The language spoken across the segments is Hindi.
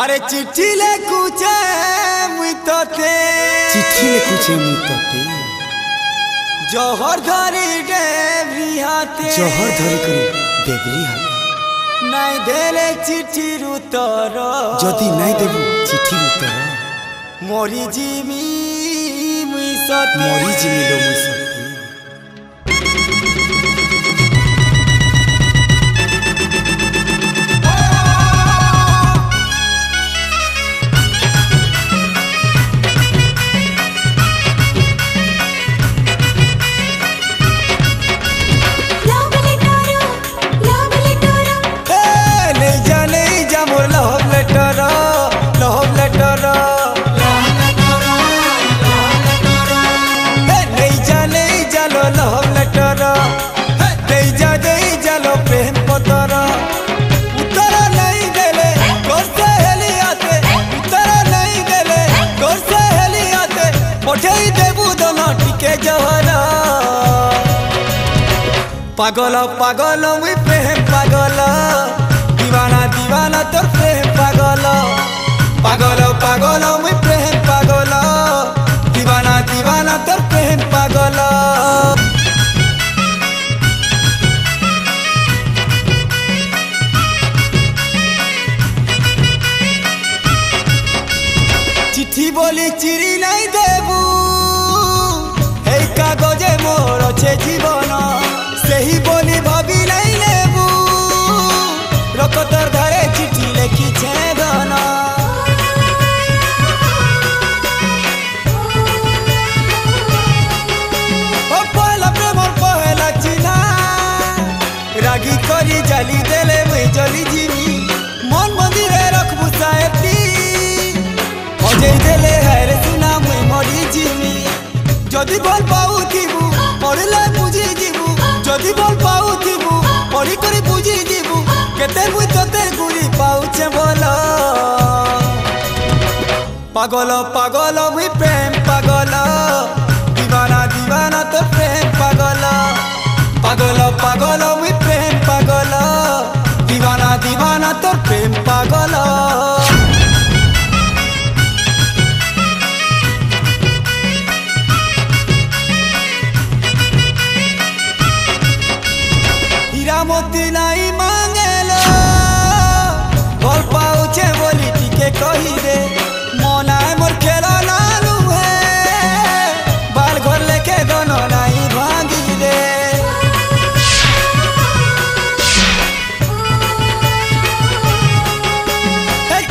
अरे चिट्ठी लेकुचे मुई तोते चिट्ठी लेकुचे मुई तोते जोहर धरी डेबरी हाथे जोहर धरी करी डेबरी हाथे नाई देले चिट्ठी रुतर जदि नाई देबु चिट्ठी रुतर मोरी जीवी मुई सते मोरी जीवी लो मुई सते पागल पागल मुई प्रेम पागल दीवाना दीवाना तोर प्रेम पागल पागल पागल मुई प्रेम पागल दीवाना दीवाना तोर प्रेम पागल चिट्ठी बोली चिरी नहीं देबू हे कागजे मोर छे जीवन सही बोली भाभी नहीं लेबू रकतर धरे चिट्ठी लेखी छे गाना ओ पहला प्रेम पहला चिन्हा रागी करी जाली देले मुई जली जीवी मन मंदिरे रखबू सायती अजय देले हरे सुना मुई मरी जीवी जदि भल पाउथिबू पड़ले बुझी जीवू जदि भल पाउथिबू पढ़ी करी बुझी जीवू केते मुई तोते गुरी पाउछे बोल पागल पागल मुई प्रेम पागल दीवाना दीवाना तो प्रेम पागल पागल पागल मुई प्रेम पागल दीवाना दीवाना तो प्रेम पागल मोती नहीं मांगेलो भल पाउछे बोली टिके कही दे मना मोर खेलो लालू है बाल घर लेके दोनों नहीं भांगी दे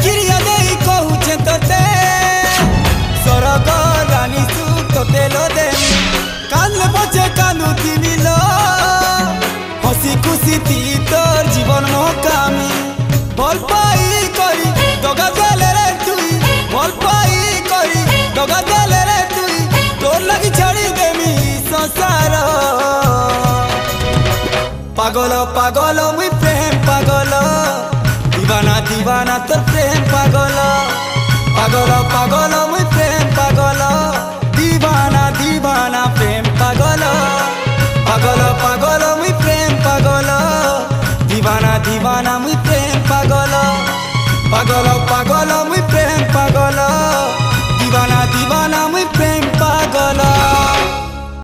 किरिया दे कहूछे तोते सरग रानी सुख तोते लो दे कान बचे कानू मिलो हसी खुशी थी तोर जीवन मोकामी भल पाई करी दगा देले रे तुई भल पाई करी दगा देले रे तुई तोर लगी छाड़ी देमी संसार पागल पागल मुई